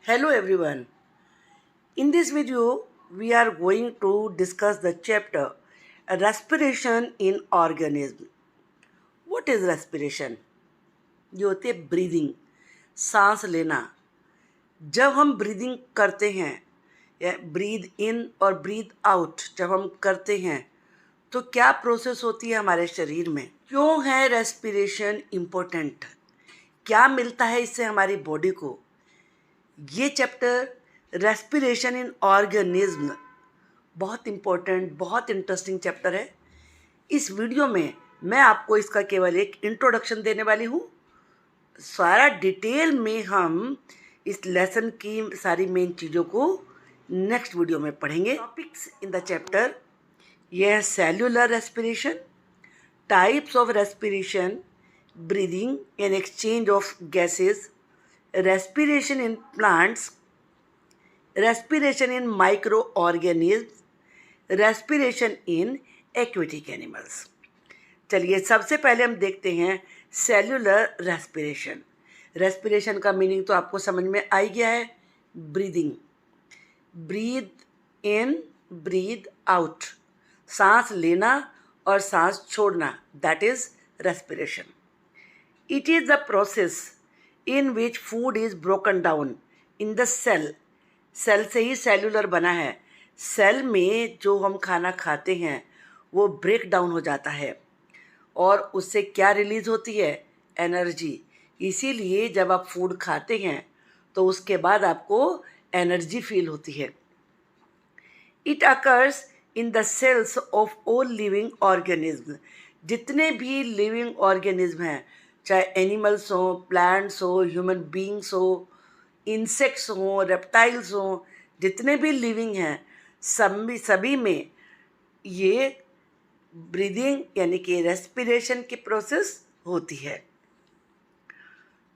Hello everyone. In this video, we are going to discuss the chapter respiration in organism. What is respiration? ये होती है breathing, सांस लेना. जब हम ब्रीदिंग करते हैं या ब्रीद इन और ब्रीद आउट जब हम करते हैं तो क्या प्रोसेस होती है हमारे शरीर में? क्यों है रेस्पिरेशन इम्पोर्टेंट? क्या मिलता है इससे हमारी बॉडी को? ये चैप्टर रेस्पिरेशन इन ऑर्गेनिज्म बहुत इम्पोर्टेंट, बहुत इंटरेस्टिंग चैप्टर है. इस वीडियो में मैं आपको इसका केवल एक इंट्रोडक्शन देने वाली हूँ. सारा डिटेल में हम इस लेसन की सारी मेन चीज़ों को नेक्स्ट वीडियो में पढ़ेंगे. टॉपिक्स इन द चैप्टर ये है cellular respiration, types of respiration, breathing and exchange of gases, respiration in plants, respiration in microorganisms, respiration in aquatic animals. चलिए सबसे पहले हम देखते हैं सेल्यूलर रेस्पिरेशन. रेस्पिरेशन का मीनिंग तो आपको समझ में आ ही गया है. Breathing, breathe in breathe out, सांस लेना और सांस छोड़ना, that is respiration. It is the process in which food is broken down in the cell. Cell से ही सेल्यूलर बना है. सेल में जो हम खाना खाते हैं वो ब्रेक डाउन हो जाता है और उससे क्या रिलीज़ होती है? एनर्जी. इसीलिए जब आप फूड खाते हैं तो उसके बाद आपको एनर्जी फील होती है. It occurs in the cells of all living organism. जितने भी लिविंग ऑर्गेनिज्म हैं, चाहे एनिमल्स हो, प्लांट्स हो, ह्यूमन बीइंग्स हो, इंसेक्ट्स हो, रेप्टाइल्स हो, जितने भी लिविंग हैं सभी में ये ब्रीदिंग यानी कि रेस्पिरेशन की प्रोसेस होती है.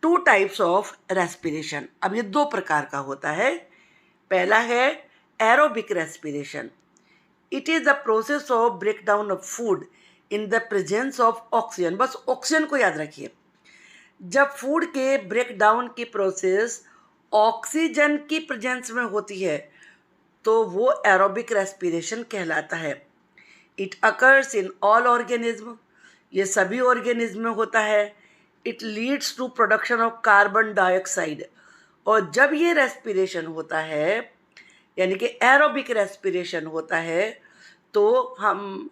2 टाइप्स ऑफ रेस्पिरेशन. अब ये 2 प्रकार का होता है. पहला है aerobic respiration. It is the process of break down of food in the presence of oxygen. बस ऑक्सीजन को याद रखिए. जब फूड के ब्रेक डाउन की प्रोसेस ऑक्सीजन की प्रेजेंस में होती है तो वो एरोबिक रेस्पिरेशन कहलाता है. It occurs in all organism. ये सभी ऑर्गेनिज्म में होता है. It leads to production of carbon dioxide. और जब ये रेस्पिरेशन होता है यानी कि एरोबिक रेस्पिरेशन होता है तो हम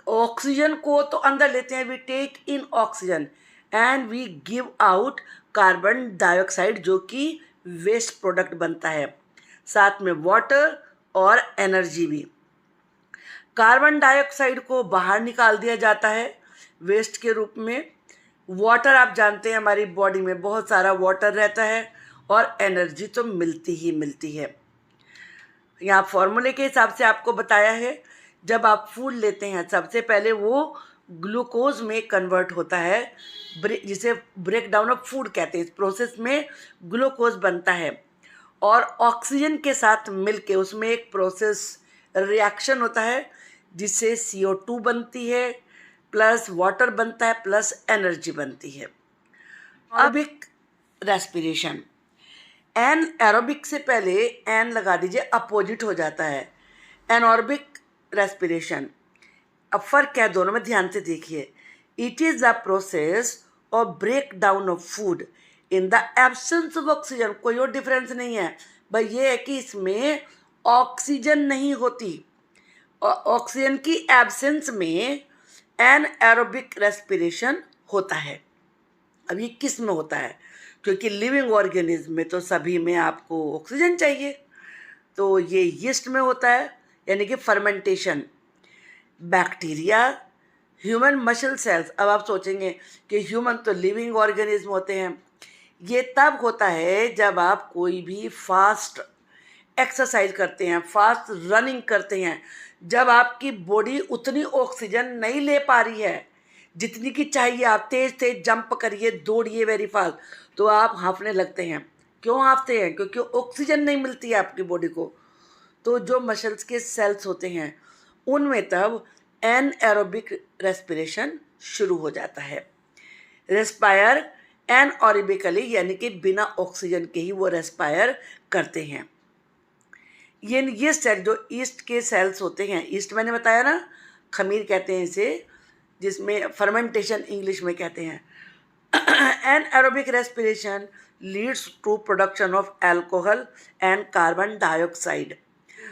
ऑक्सीजन को तो अंदर लेते हैं, we take in oxygen and we give out carbon dioxide जो कि वेस्ट प्रोडक्ट बनता है, साथ में वाटर और एनर्जी भी. कार्बन डाइऑक्साइड को बाहर निकाल दिया जाता है वेस्ट के रूप में. वाटर आप जानते हैं हमारी बॉडी में बहुत सारा वाटर रहता है और एनर्जी तो मिलती ही मिलती है. यहाँ फॉर्मूले के हिसाब से आपको बताया है. जब आप फूड लेते हैं सबसे पहले वो ग्लूकोज में कन्वर्ट होता है, जिसे ब्रेक डाउन ऑफ फूड कहते हैं. इस प्रोसेस में ग्लूकोज बनता है और ऑक्सीजन के साथ मिलके उसमें एक प्रोसेस रिएक्शन होता है जिससे CO2 बनती है, प्लस वाटर बनता है, प्लस एनर्जी बनती है. Aerobic respiration. एन एरोबिक से पहले एन लगा दीजिए, अपोजिट हो जाता है. Anaerobic respiration. अब फर्क है दोनों में, ध्यान से देखिए. It is the process of break down of food in the absence of oxygen. कोई और डिफरेंस नहीं है भाई, ये है कि इसमें ऑक्सीजन नहीं होती. ऑक्सीजन की एब्सेंस में एन एरोबिक रेस्पिरेशन होता है. अब ये किस में होता है? क्योंकि लिविंग ऑर्गेनिज्म में तो सभी में आपको ऑक्सीजन चाहिए, तो ये यीस्ट में होता है यानी कि fermentation. Bacteria, human muscle cells. अब आप सोचेंगे कि ह्यूमन तो लिविंग ऑर्गेनिज्म होते हैं. ये तब होता है जब आप कोई भी फास्ट एक्सरसाइज करते हैं, फास्ट रनिंग करते हैं, जब आपकी बॉडी उतनी ऑक्सीजन नहीं ले पा रही है जितनी की चाहिए. आप तेज़ तेज़ जंप करिए, दौड़िए वेरी फास्ट, तो आप हाँफने लगते हैं. क्यों हाँफते हैं? क्योंकि ऑक्सीजन नहीं मिलती है आपकी बॉडी को. तो जो मसल्स के सेल्स होते हैं उनमें तब एन एरोबिक रेस्पिरेशन शुरू हो जाता है. रेस्पायर एनऑरेबिकली यानी कि बिना ऑक्सीजन के ही वो रेस्पायर करते हैं। ये सेल जो ईस्ट के सेल्स होते हैं, ईस्ट मैंने बताया ना, खमीर कहते हैं इसे, जिसमें फर्मेंटेशन इंग्लिश में कहते हैं। Anaerobic respiration leads to production of alcohol and carbon dioxide.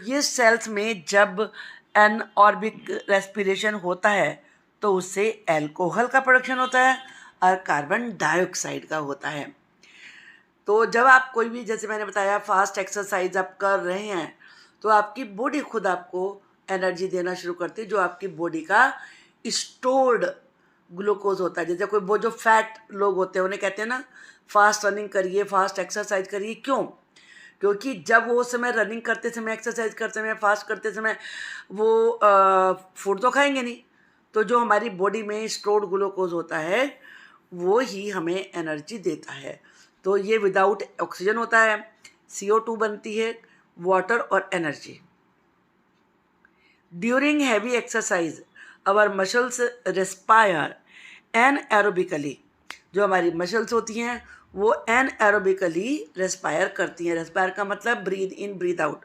ये सेल्स में जब एनऑर्बिक रेस्पिरेशन होता है तो उससे अल्कोहल का प्रोडक्शन होता है और कार्बन डाइऑक्साइड का होता है। तो जब आप कोई भी, जैसे मैंने बताया, फास्ट एक्सरसाइज आप कर रहे हैं तो आपकी बॉडी खुद आपको एनर्जी देना शुरू करती है, जो आपकी बॉडी का स्टोर्ड ग्लूकोज होता है। जैसे कोई वो जो फैट लोग होते हैं उन्हें कहते हैं ना फास्ट रनिंग करिए, फास्ट एक्सरसाइज करिए। क्यों? क्योंकि जब वो समय रनिंग करते समय, एक्सरसाइज करते समय, फास्ट करते समय वो फूड तो खाएंगे नहीं, तो जो हमारी बॉडी में स्टोर्ड ग्लूकोज होता है वो ही हमें एनर्जी देता है। तो ये विदाउट ऑक्सीजन होता है, CO2 बनती है, वाटर और energy. During heavy exercise our muscles respire anaerobically. जो हमारी मसल्स होती हैं वो एनएरोबिकली रेस्पायर करती हैं। रेस्पायर का मतलब breathe in breathe out,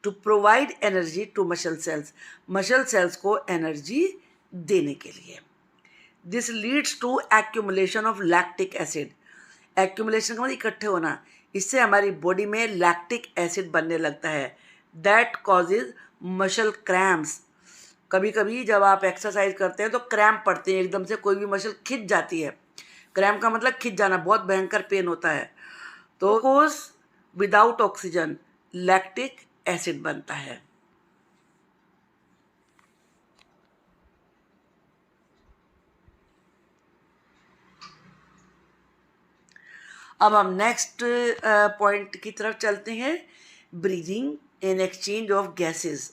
to provide energy to muscle cells, muscle cells को एनर्जी देने के लिए। This leads to accumulation of lactic acid. Accumulation का मतलब इकट्ठे होना, इससे हमारी बॉडी में लैक्टिक एसिड बनने लगता है। That causes muscle cramps. कभी कभी जब आप एक्सरसाइज करते हैं तो क्रैम्प पड़ते हैं, एकदम से कोई भी मसल खिंच जाती है। क्रैम्प का मतलब खिंच जाना, बहुत भयंकर पेन होता है। तो course without oxygen lactic acid बनता है। अब हम नेक्स्ट पॉइंट की तरफ चलते हैं, breathing in exchange of gases.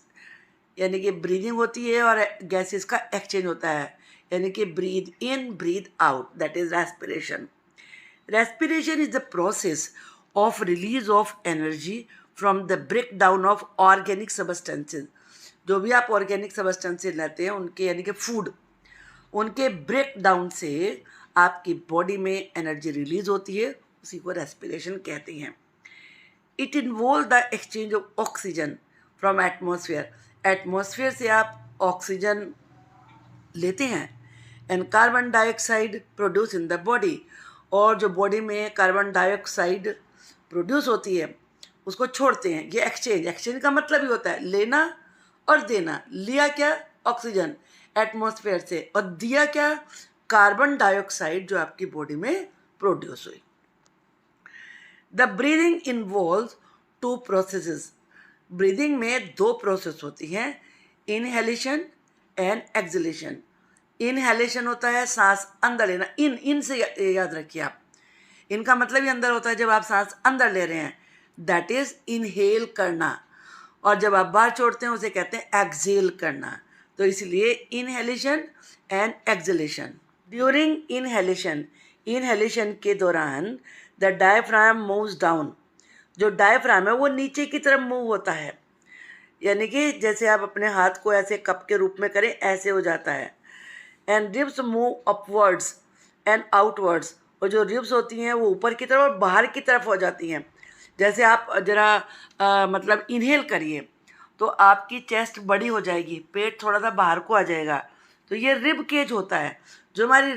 यानी कि ब्रीदिंग होती है और गैसेस का एक्सचेंज होता है, यानी कि breathe in breathe out, that is respiration. Respiration is the process of release of energy from the break down of organic substances. जो भी आप ऑर्गेनिक सबस्टेंसेज लेते हैं उनके, यानी कि फूड, उनके ब्रेक डाउन से आपकी बॉडी में एनर्जी रिलीज होती है, उसी को रेस्पिरेशन कहते हैं। It involve the exchange of oxygen from atmosphere. Atmosphere से आप ऑक्सीजन लेते हैं and carbon dioxide produce in the body, और जो बॉडी में कार्बन डाइऑक्साइड प्रोड्यूस होती है उसको छोड़ते हैं। ये एक्सचेंज का मतलब ही होता है लेना और देना। लिया क्या? ऑक्सीजन एटमॉस्फेयर से, और दिया क्या? कार्बन डाइऑक्साइड जो आपकी बॉडी में प्रोड्यूस हुई। The breathing involve two processes. ब्रीदिंग में दो प्रोसेस होती हैं, इनहेलेशन एंड एक्सहेलेशन। इनहेलेशन होता है सांस अंदर लेना, इन से याद रखिए आप, इनका मतलब ही अंदर होता है। जब आप सांस अंदर ले रहे हैं दैट इज इनहेल करना, और जब आप बाहर छोड़ते हैं उसे कहते हैं एक्सहेल करना। तो इसलिए inhalation and exhalation. During inhalation के दौरान द डायफ्राम मूव्स डाउन। जो डायफ्राम है वो नीचे की तरफ मूव होता है, यानी कि जैसे आप अपने हाथ को ऐसे कप के रूप में करें ऐसे हो जाता है। And ribs move upwards and outwards. और जो रिब्स होती हैं वो ऊपर की तरफ और बाहर की तरफ हो जाती हैं। जैसे आप जरा मतलब इनहेल करिए तो आपकी चेस्ट बड़ी हो जाएगी, पेट थोड़ा सा बाहर को आ जाएगा, तो ये रिब केज होता है। जो हमारी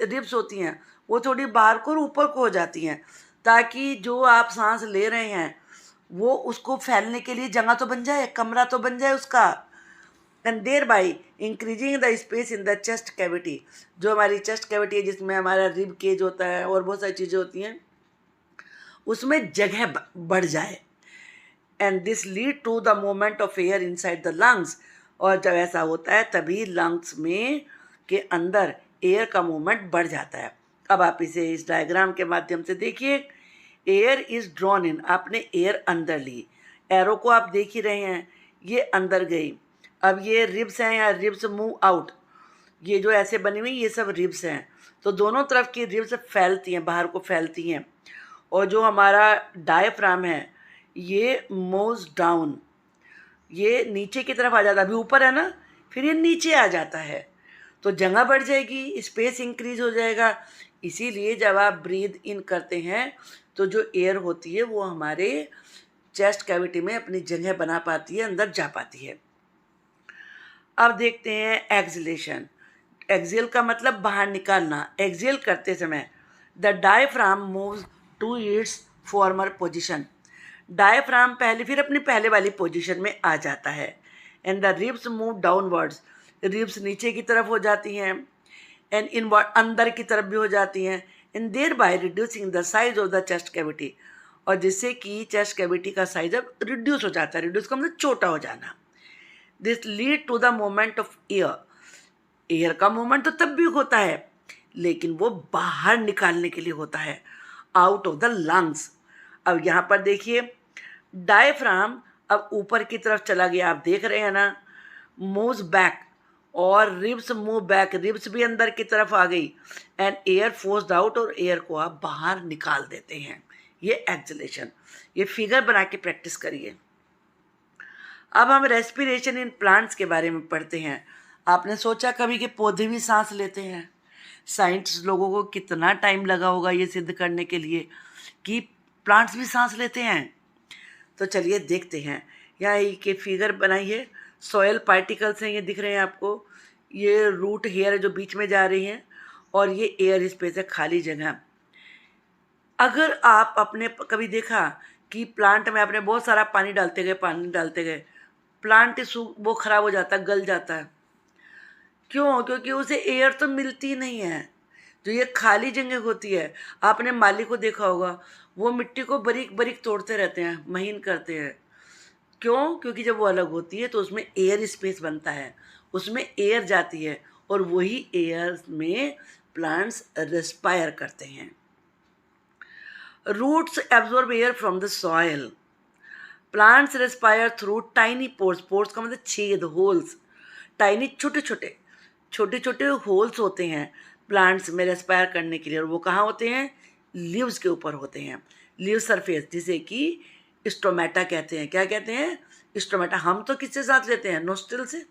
रिब्स होती हैं वो थोड़ी बाहर को और ऊपर को हो जाती हैं, ताकि जो आप सांस ले रहे हैं वो उसको फैलने के लिए जगह तो बन जाए, कमरा तो बन जाए उसका। And thereby increasing the space in the chest cavity. जो हमारी चेस्ट कैविटी है जिसमें हमारा रिब केज होता है और बहुत सारी चीज़ें होती हैं, उसमें जगह बढ़ जाए। And this lead to the movement of air inside the lungs. और जब ऐसा होता है तभी लंग्स में के अंदर एयर का मूवमेंट बढ़ जाता है। अब आप इसे इस डायग्राम के माध्यम से देखिए। एयर इज ड्रॉन इन, आपने एयर अंदर ली, एरो को आप देख ही रहे हैं, ये अंदर गई। अब ये रिब्स हैं या रिब्स मूव आउट, ये जो ऐसे बनी हुई ये सब रिब्स हैं। तो दोनों तरफ की रिब्स फैलती हैं, बाहर को फैलती हैं। और जो हमारा डायफ्राम है ये मूव्स डाउन, ये नीचे की तरफ आ जाता है। अभी ऊपर है ना, फिर ये नीचे आ जाता है, तो जगह बढ़ जाएगी, स्पेस इंक्रीज हो जाएगा, इसीलिए जब आप ब्रीद इन करते हैं तो जो एयर होती है वो हमारे चेस्ट कैविटी में अपनी जगह बना पाती है, अंदर जा पाती है। अब देखते हैं एक्सलेशन। एक्सेल का मतलब बाहर निकालना। एक्सेल करते समय the diaphragm moves to its former position. Diaphragm पहले फिर अपनी पहले वाली पोजीशन में आ जाता है। And the ribs move downwards. Ribs नीचे की तरफ हो जाती हैं एंड इनवर्ड अंदर की तरफ भी हो जाती हैं। In thereby reducing the size of the chest cavity. और जिससे कि चेस्ट कैविटी का साइज अब रिड्यूस हो जाता है। रिड्यूस का मतलब छोटा हो जाना। This lead to the movement of air. Air का मूवमेंट तो तब भी होता है लेकिन वो बाहर निकालने के लिए होता है, आउट ऑफ द लंग्स। अब यहाँ पर देखिए डायफ्राम अब ऊपर की तरफ चला गया, आप देख रहे हैं ना, मूव्स बैक और रिब्स मूव बैक, रिब्स भी अंदर की तरफ आ गई एंड एयर फोर्स्ड आउट और एयर को आप बाहर निकाल देते हैं। ये एक्सलेशन। ये फिगर बना के प्रैक्टिस करिए। अब हम रेस्पिरेशन इन प्लांट्स के बारे में पढ़ते हैं। आपने सोचा कभी कि पौधे भी सांस लेते हैं? साइंटिस्ट लोगों को कितना टाइम लगा होगा ये सिद्ध करने के लिए कि प्लांट्स भी सांस लेते हैं। तो चलिए देखते हैं। यहाँ ये फिगर बनाई है, सॉयल पार्टिकल्स हैं, ये दिख रहे हैं आपको। ये रूट हेयर है जो बीच में जा रही हैं और ये एयर स्पेस है, खाली जगह। अगर आप अपने कभी देखा कि प्लांट में आपने बहुत सारा पानी डालते गए, प्लांट वो खराब हो जाता है, गल जाता है। क्यों? क्योंकि उसे एयर तो मिलती नहीं है। जो ये खाली जगह होती है, आपने माली को देखा होगा, वो मिट्टी को बारीक बारीक तोड़ते रहते हैं, महीन करते हैं। क्यों? क्योंकि जब वो अलग होती है तो उसमें एयर स्पेस बनता है, उसमें एयर जाती है और वही एयर में प्लांट्स रेस्पायर करते हैं। Roots absorb air from the soil. Plants respire through tiny pores. Pores का मतलब छेद, होल्स। टाइनी छोटे छोटे होल्स होते हैं प्लांट्स में रेस्पायर करने के लिए, और वो कहाँ होते हैं? लीव्स के ऊपर होते हैं, लीव सरफेस, जिसे कि स्टोमेटा कहते हैं। क्या कहते हैं? स्टोमेटा। हम तो किससे सांस लेते हैं? नोस्ट्रिल से,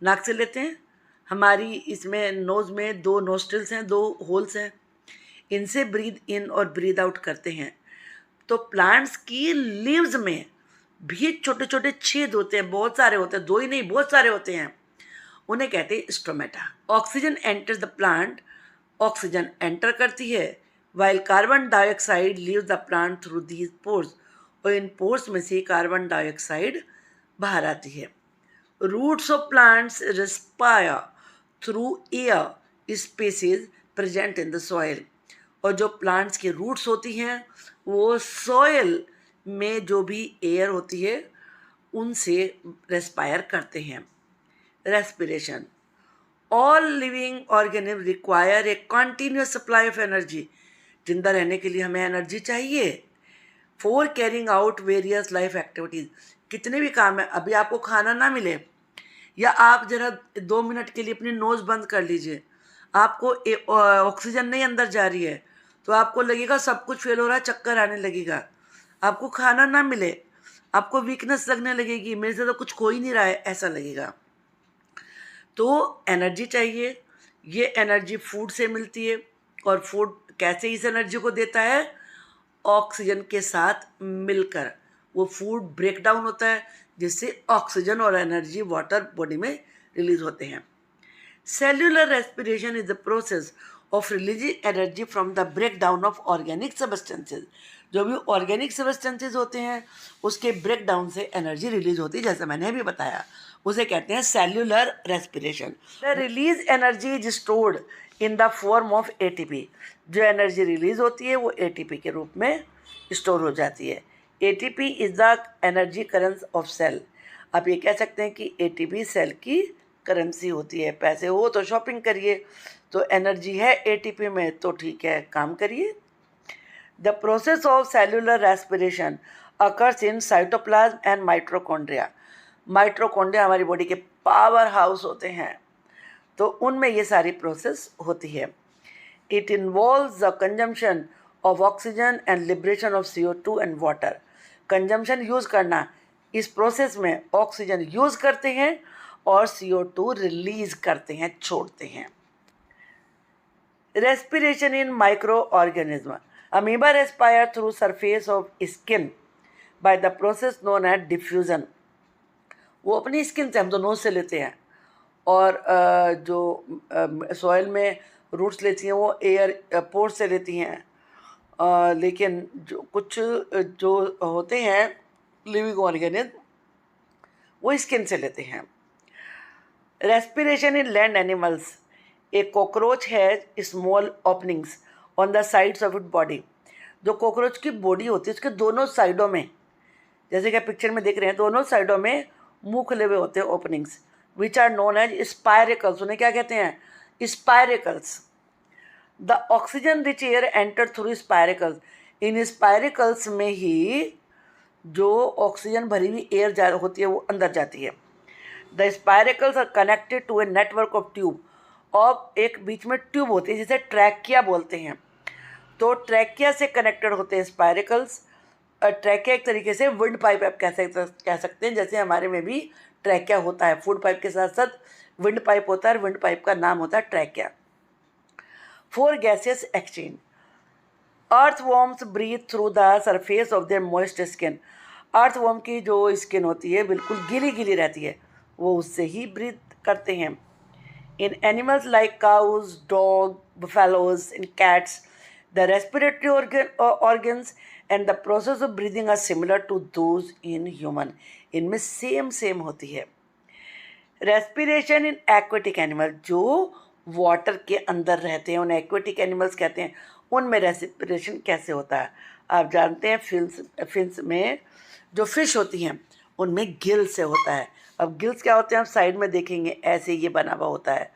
नाक से लेते हैं। हमारी इसमें नोज में 2 नोस्ट्रिल्स हैं, 2 होल्स हैं, इनसे ब्रीद इन और ब्रीद आउट करते हैं। तो प्लांट्स की लीव्स में भी छोटे छोटे छेद होते हैं, बहुत सारे होते हैं, 2 ही नहीं बहुत सारे होते हैं, उन्हें कहते हैं stomata. Oxygen enters the plant. Oxygen enter करती है while carbon dioxide leave the plant through these pores. और इन पोर्स में से कार्बन डाइऑक्साइड बाहर आती है। Roots of plants respire through air spaces present in the soil. और जो प्लांट्स की रूट्स होती हैं वो सॉइल में जो भी एयर होती है उनसे रेस्पायर करते हैं। Respiration. All living organism require a continuous supply of energy. जिंदा रहने के लिए हमें एनर्जी चाहिए for carrying out various life activities. कितने भी काम है, अभी आपको खाना ना मिले या आप जरा 2 मिनट के लिए अपनी नोज़ बंद कर लीजिए, आपको ऑक्सीजन नहीं अंदर जा रही है तो आपको लगेगा सब कुछ फेल हो रहा है, चक्कर आने लगेगा। आपको खाना ना मिले, आपको वीकनेस लगने लगेगी, मेरे से तो कुछ हो ही नहीं रहा है, ऐसा लगेगा। तो एनर्जी चाहिए। ये एनर्जी फूड से मिलती है। और फूड कैसे इस एनर्जी को देता है? ऑक्सीजन के साथ मिलकर वो फूड ब्रेक डाउन होता है, जिससे ऑक्सीजन और एनर्जी वाटर बॉडी में रिलीज होते हैं। Cellular respiration is the process of releasing energy from the break down of organic substances. जो भी ऑर्गेनिक सबस्टेंसेज होते हैं उसके ब्रेक डाउन से एनर्जी रिलीज होती है, जैसा मैंने अभी बताया, उसे कहते हैं cellular respiration. The release energy is stored in the form of ATP. जो एनर्जी रिलीज होती है वो एटीपी के रूप में स्टोर हो जाती है। ATP is the energy currency of cell. आप ये कह सकते हैं कि एटीपी सेल की करेंसी होती है। पैसे हो तो शॉपिंग करिए, तो एनर्जी है एटीपी में तो ठीक है, काम करिए। The process of cellular respiration occurs in cytoplasm and mitochondria. Mitochondria हमारी बॉडी के पावर हाउस होते हैं, तो उनमें ये सारी प्रोसेस होती है। It involves the consumption of oxygen and liberation of CO2 and water. Consumption use करना, इस प्रोसेस में ऑक्सीजन यूज़ करते हैं और CO2 रिलीज करते हैं, छोड़ते हैं। Respiration in microorganism. Amoeba respire through surface of skin by the process known as diffusion. वो अपनी स्किन से, हम तो नोज से लेते हैं, और जो सॉइल में रूट्स लेती हैं वो एयर पोर्ट से लेती हैं, लेकिन जो कुछ जो होते हैं लिविंग ऑर्गेनिज्म वो स्किन से लेते हैं. Respiration in land animals. A cockroach has small openings on the sides of it body. जो कॉकरोच की बॉडी होती है उसके दोनों साइडों में, जैसे कि पिक्चर में देख रहे हैं, दोनों साइडों में मुंह खुले हुए होते हैं openings, which are known as spiracles. उन्हें क्या कहते हैं? Spiracles. The oxygen rich air enter through spiracles. इन स्पायरिकल्स में ही जो ऑक्सीजन भरी हुई एयर होती है वो अंदर जाती है. The spiracles are connected to a network of tube. और एक बीच में ट्यूब होती है जिसे ट्रैकिया बोलते हैं. तो ट्रैकिया से कनेक्टेड होते हैं स्पायरिकल्स. ट्रैकिया एक तरीके से विंड पाइप आप कह सकते हैं, जैसे हमारे में भी ट्रैकिया होता है. फूड पाइप के साथ साथ विंड पाइप होता है, और विंड पाइप का नाम होता है trachea. 4 gaseous exchange. Earthworms breathe through the surface of their moist skin. Earthworm की जो स्किन होती है बिल्कुल गीली गीली रहती है, वो उससे ही ब्रीथ करते हैं. In animals like cows, dog, buffaloes, in cats, the respiratory organs and the process of breathing are similar to those in human. इनमें सेम होती है. Respiration in aquatic animal. जो वाटर के अंदर रहते हैं उन्हें एक्वेटिक एनिमल्स कहते हैं. उनमें रेस्पिरेशन कैसे होता है? आप जानते हैं फिन्स में जो फिश होती हैं उनमें गिल से होता है. अब गिल्स क्या होते हैं आप साइड में देखेंगे, ऐसे ये बना हुआ होता है.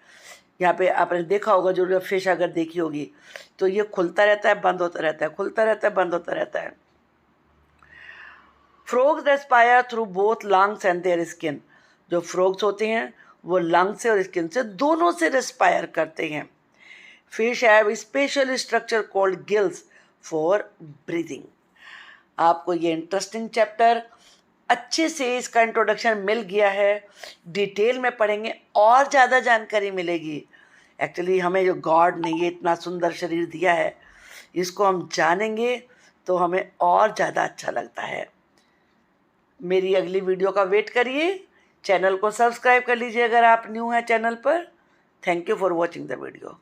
यहाँ पे आपने देखा होगा, जो फिश अगर देखी होगी तो ये खुलता रहता है, बंद होता रहता है, खुलता रहता है, बंद होता रहता है. Frogs respire through both lungs and their skin. जो फ्रॉग्स होते हैं वो लंग से और स्किन से दोनों से रेस्पायर करते हैं. Fish have special structure called gills for breathing. आपको ये इंटरेस्टिंग चैप्टर अच्छे से इसका इंट्रोडक्शन मिल गया है. डिटेल में पढ़ेंगे और ज़्यादा जानकारी मिलेगी. एक्चुअली हमें जो गॉड ने ये इतना सुंदर शरीर दिया है, इसको हम जानेंगे तो हमें और ज़्यादा अच्छा लगता है. मेरी अगली वीडियो का वेट करिए. चैनल को सब्सक्राइब कर लीजिए अगर आप न्यू हैं चैनल पर. Thank you for watching the video.